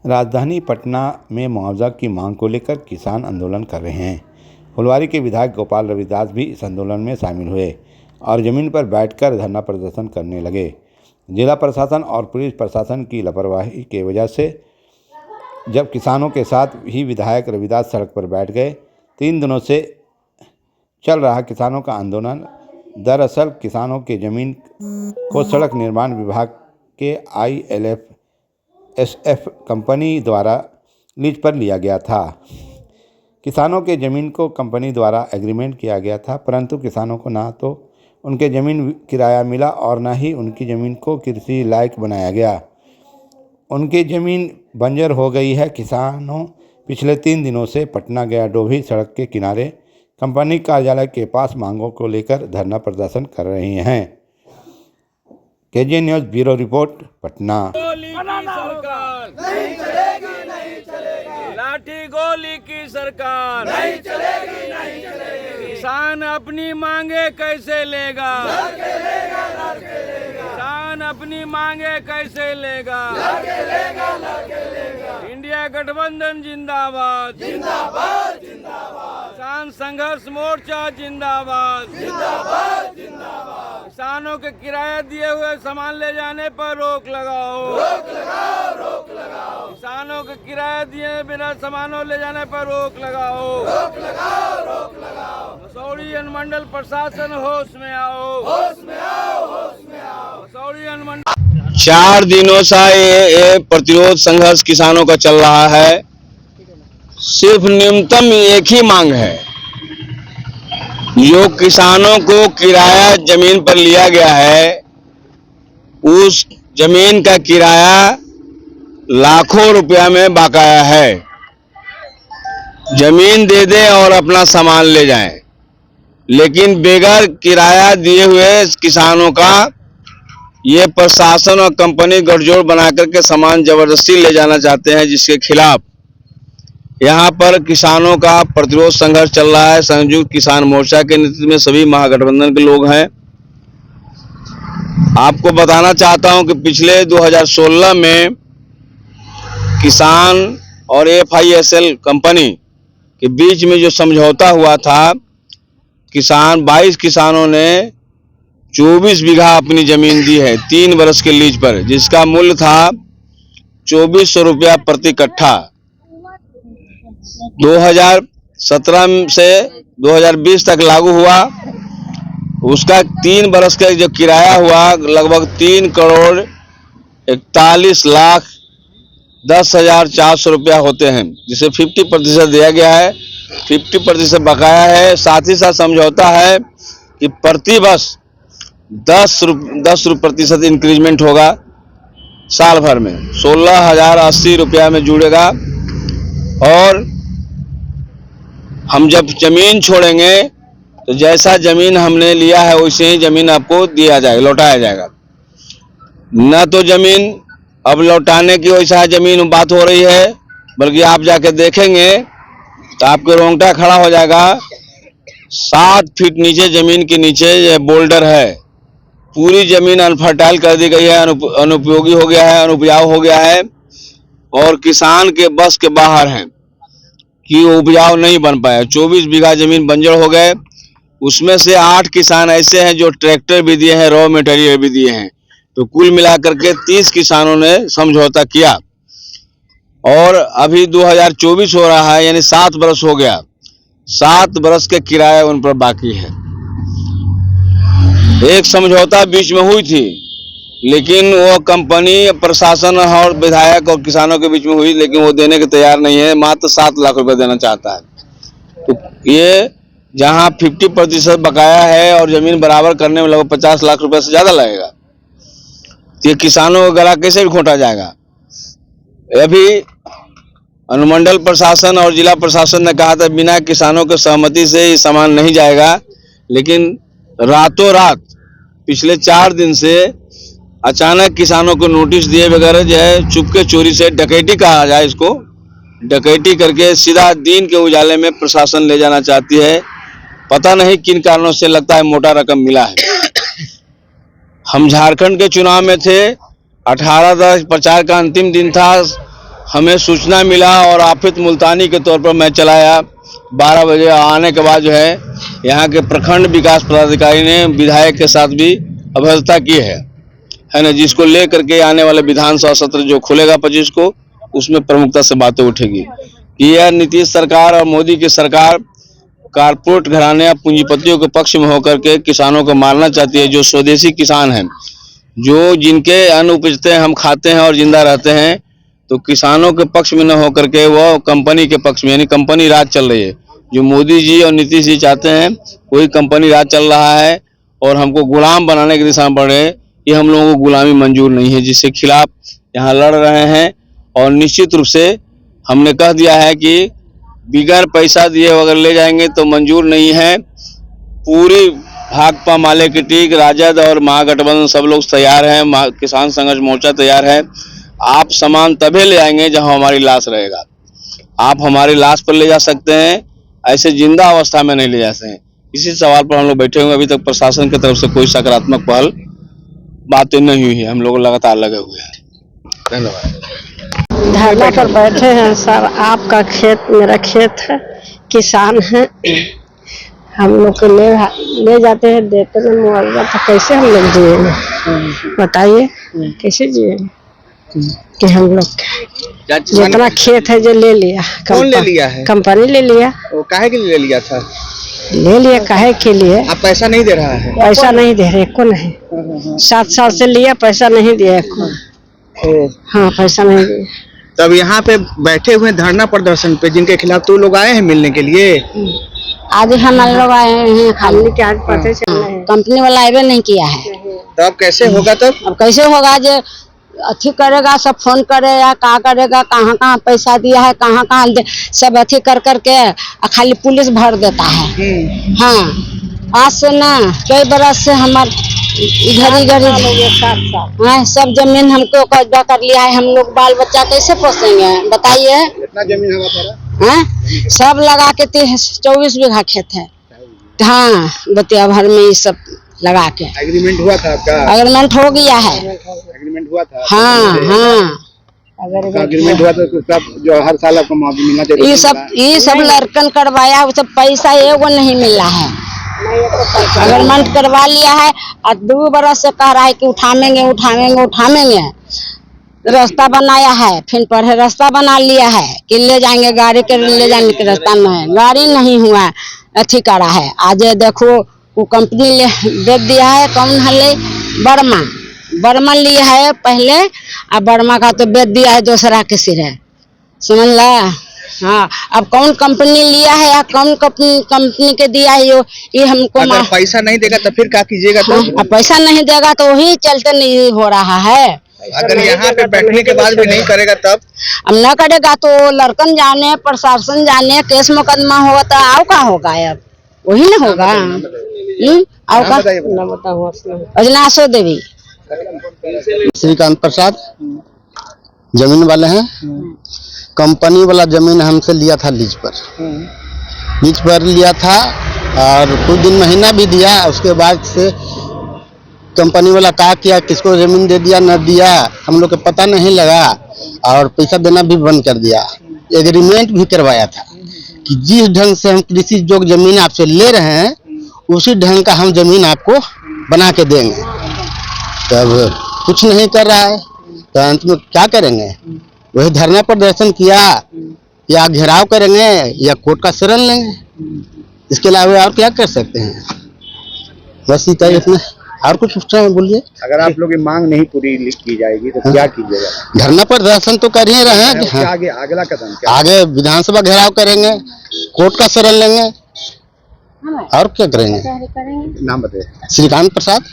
राजधानी पटना में मुआवजा की मांग को लेकर किसान आंदोलन कर रहे हैं। फुलवारी के विधायक गोपाल रविदास भी इस आंदोलन में शामिल हुए और जमीन पर बैठकर धरना प्रदर्शन करने लगे। जिला प्रशासन और पुलिस प्रशासन की लापरवाही की वजह से जब किसानों के साथ ही विधायक रविदास सड़क पर बैठ गए। 3 दिनों से चल रहा किसानों का आंदोलन दरअसल किसानों के जमीन को सड़क निर्माण विभाग के ILFSF कंपनी द्वारा लीज पर लिया गया था। किसानों के ज़मीन को कंपनी द्वारा एग्रीमेंट किया गया था, परंतु किसानों को ना तो उनके ज़मीन किराया मिला और ना ही उनकी ज़मीन को कृषि लायक बनाया गया। उनकी ज़मीन बंजर हो गई है। किसानों पिछले 3 दिनों से पटना गया डोभी सड़क के किनारे कंपनी कार्यालय के पास मांगों को लेकर धरना प्रदर्शन कर रहे हैं। KJ news bureau report, Patna. नहीं चलेगी, नहीं चलेगी। लाठी गोली की सरकार नहीं चलेगी, नहीं चलेगी। किसान अपनी मांगे कैसे लेगा? किसान अपनी मांगे कैसे लेगा? इंडिया गठबंधन जिंदाबाद, जिंदाबाद, जिंदाबाद। किसान संघर्ष मोर्चा जिंदाबाद, जिंदाबाद, जिंदाबाद। किसानों के किराया दिए हुए सामान ले जाने पर रोक लगाओ, रोक लगाओ, रोक लगाओ। किसानों के किराया दिए बिना सामानों ले जाने पर रोक लगाओ, रोक लगाओ, रोक लगाओ। मसौड़ी अनुमंडल प्रशासन होश में आओ, होश में आओ, होश में आओ। मसौड़ी अनुमंडल 4 दिनों से ये प्रतिरोध संघर्ष किसानों का चल रहा है। सिर्फ न्यूनतम एक ही मांग है, जो किसानों को किराया जमीन पर लिया गया है, उस जमीन का किराया लाखों रुपया में बकाया है। जमीन दे दें और अपना सामान ले जाएं, लेकिन बेगर किराया दिए हुए किसानों का ये प्रशासन और कंपनी गठजोड़ बना करके सामान जबरदस्ती ले जाना चाहते हैं, जिसके खिलाफ यहाँ पर किसानों का प्रतिरोध संघर्ष चल रहा है। संयुक्त किसान मोर्चा के नेतृत्व में सभी महागठबंधन के लोग हैं। आपको बताना चाहता हूं कि पिछले 2016 में किसान और FISL कंपनी के बीच में जो समझौता हुआ था, 22 किसानों ने 24 बीघा अपनी जमीन दी है 3 वर्ष के लीज पर, जिसका मूल्य था 2400 रुपया प्रति कट्ठा। 2017 से 2020 तक लागू हुआ। उसका 3 वर्ष का जो किराया हुआ लगभग 3,41,10,400 रुपया होते हैं, जिसे 50% दिया गया है, 50% बकाया है। साथ ही साथ समझौता है कि प्रति वर्ष 10% इंक्रीजमेंट होगा साल भर में, 16,080 रुपया में जुड़ेगा। और हम जब जमीन छोड़ेंगे तो जैसा जमीन हमने लिया है वैसे ही जमीन आपको दिया जाएगा, लौटाया जाएगा। न तो जमीन अब लौटाने की वैसा जमीन बात हो रही है, बल्कि आप जाके देखेंगे तो आपके रोंगटा खड़ा हो जाएगा। 7 फीट नीचे जमीन के नीचे ये बोल्डर है। पूरी जमीन अनफर्टाइल कर दी गई है, अनुपयोगी हो गया है, अनुपजाऊ हो गया है और किसान के बस के बाहर है कि वो उपजाऊ नहीं बन पाया। 24 बीघा जमीन बंजर हो गए। उसमें से 8 किसान ऐसे हैं जो ट्रैक्टर भी दिए हैं, रॉ मटेरियल भी दिए हैं। तो कुल मिलाकर के 30 किसानों ने समझौता किया और अभी 2024 हो रहा है, यानी 7 वर्ष हो गया। 7 वर्ष के किराया उन पर बाकी है। एक समझौता बीच में हुई थी, लेकिन वो कंपनी प्रशासन और विधायक और किसानों के बीच में हुई, लेकिन वो देने के तैयार नहीं है। मात्र 7 लाख रुपए देना चाहता है। तो ये जहां 50% बकाया है और जमीन बराबर करने में लगभग 50 लाख रुपए से ज्यादा लगेगा, तो ये किसानों का गला कैसे भी घोंटा जाएगा। अभी अनुमंडल प्रशासन और जिला प्रशासन ने कहा था बिना किसानों के सहमति से ये सामान नहीं जाएगा, लेकिन रातों रात पिछले 4 दिन से अचानक किसानों को नोटिस दिए बगैर जो है चुपके चोरी से, डकैती कहा जाए इसको, डकैती करके सीधा दिन के उजाले में प्रशासन ले जाना चाहती है। पता नहीं किन कारणों से, लगता है मोटा रकम मिला है। हम झारखंड के चुनाव में थे, 18 प्रचार का अंतिम दिन था। हमें सूचना मिला और आफित मुल्तानी के तौर पर मैं चलाया। 12 बजे आने के बाद जो है यहाँ के प्रखंड विकास पदाधिकारी ने विधायक के साथ भी अभद्रता की है ना, जिसको लेकर के आने वाले विधानसभा सत्र जो खुलेगा 25 को, उसमें प्रमुखता से बातें उठेगी कि यह नीतीश सरकार और मोदी की सरकार कारपोरेट घराने या पूंजीपतियों के पक्ष में होकर के किसानों को मारना चाहती है। जो स्वदेशी किसान हैं, जो जिनके अन्न उपजते हैं, हम खाते हैं और जिंदा रहते हैं, तो किसानों के पक्ष में न होकर के वो कंपनी के पक्ष में, यानी कंपनी राज चल रही है। जो मोदी जी और नीतीश जी चाहते हैं, कोई कंपनी राज चल रहा है और हमको गुलाम बनाने की दिशा में बढ़ रहे हैं। ये हम लोगों को गुलामी मंजूर नहीं है, जिसके खिलाफ यहाँ लड़ रहे हैं। और निश्चित रूप से हमने कह दिया है कि बिगैर पैसा दिए अगर ले जाएंगे तो मंजूर नहीं है। पूरी भाकपा, माले की टीक, राजद और महागठबंधन सब लोग तैयार हैं, किसान संघर्ष मोर्चा तैयार है। आप सामान तभी ले आएंगे जहां हमारी लाश रहेगा। आप हमारी लाश पर ले जा सकते हैं, ऐसे जिंदा अवस्था में नहीं ले जा सकते। इसी सवाल पर हम लोग बैठे हुए। अभी तक प्रशासन की तरफ से कोई सकारात्मक पहल बातें नहीं हुई है। हम लोग लगातार लगे हुए हैं। धन्यवाद। धरना पर बैठे हैं सर। आपका खेत मेरा खेत है, किसान है, हम लोग को ले जाते हैं, देते हैं मुआवजा, तो कैसे हम लोग जिएंगे बताइए, कैसे जिएंगे? कि हम लोग जितना खेत है जो ले लिया। कौन ले लिया है? कंपनी ले लिया। वो काहे के लिए ले लिया था? ले लिया काहे के लिए? आप पैसा नहीं दे रहा है? पैसा नहीं दे रहे को नहीं। 7 साल से लिया, पैसा नहीं दिया को। हाँ, पैसा नहीं दिया। तब यहाँ पे बैठे हुए धरना प्रदर्शन पे जिनके खिलाफ तो लोग आए हैं मिलने के लिए। आज हम लोग आए हैं खाली के, आज पता चल रहा है कंपनी वाला आए नहीं किया है। तब कैसे होगा? तब अब कैसे होगा? जो अथी करेगा, सब फोन करेगा, कहाँ करेगा, कहाँ कहाँ पैसा दिया है, कहाँ कहाँ सब अथी कर करके खाली पुलिस भर देता है। हाँ, आज से ना कई बरस से हमारे इधर हाँ, सब जमीन हमको कब्जा कर लिया है। हम लोग बाल बच्चा कैसे पोसेंगे बताइए? कितना जमीन है हमारा? हाँ, सब लगा के 24 बीघा खेत है। हाँ, बतिया भर में ये सब लगा के। एग्रीमेंट हुआ था आपका? एग्रीमेंट हो गया है। एग्रीमेंट हुआ था? हाँ हाँ, एग्रीमेंट हुआ तो सब जो हर साल आपको मुआवजा मिलना चाहिए। ये सब लड़कन करवाया, वो सब पैसा एगो नहीं मिला है। एग्रीमेंट करवा लिया है और 2 बरस से कह रहा है कि उठाएंगे। रास्ता बनाया है, फिर पढ़े रास्ता बना लिया है कि ले जाएंगे, गाड़ी के ले जाने के रास्ता में है, गाड़ी नहीं हुआ, अथी करा है। आज देखो वो कंपनी दे दिया है। कौन है? बर्मा लिया है पहले, अब बर्मा का तो बेच दिया है दूसरा के सिरे, समझ ला। हाँ, अब कौन कंपनी लिया है या कौन कंपनी के दिया है ये हमको। अगर पैसा नहीं देगा तो फिर क्या कीजिएगा? तो अब पैसा नहीं देगा तो वही चलते नहीं हो रहा है। अगर यहाँ पे बैठने के बाद भी नहीं करेगा तब? अब न करेगा तो लड़कन जाने, प्रशासन जाने, केस मुकदमा होगा तो आओ का होगा? अब वही ना होगा। आओ का अजनासो देवी। श्रीकांत प्रसाद जमीन वाले हैं। कंपनी वाला जमीन हमसे लिया था लीज पर लिया था और कुछ दिन महीना भी दिया। उसके बाद से कंपनी वाला क्या किया, किसको जमीन दे दिया न दिया हम लोग को पता नहीं लगा और पैसा देना भी बंद कर दिया। एग्रीमेंट भी करवाया था कि जिस ढंग से हम कृषि योग्य जमीन आपसे ले रहे हैं उसी ढंग का हम जमीन आपको बना के देंगे। तब कुछ नहीं कर रहा है तो अंत में क्या करेंगे? वही धरना प्रदर्शन किया या घेराव करेंगे या कोर्ट का शरण लेंगे। इसके अलावा और क्या कर सकते हैं? बस इतना ही। और कुछ पूछना है बोलिए। अगर आप लोग की मांग नहीं पूरी की जाएगी तो क्या कीजिएगा? धरना प्रदर्शन तो कर ही रहे हैं। आगे अगला कदम क्या? आगे विधानसभा घेराव करेंगे, कोर्ट का शरण लेंगे और क्या करेंगे? नाम बताइए। श्रीकांत प्रसाद।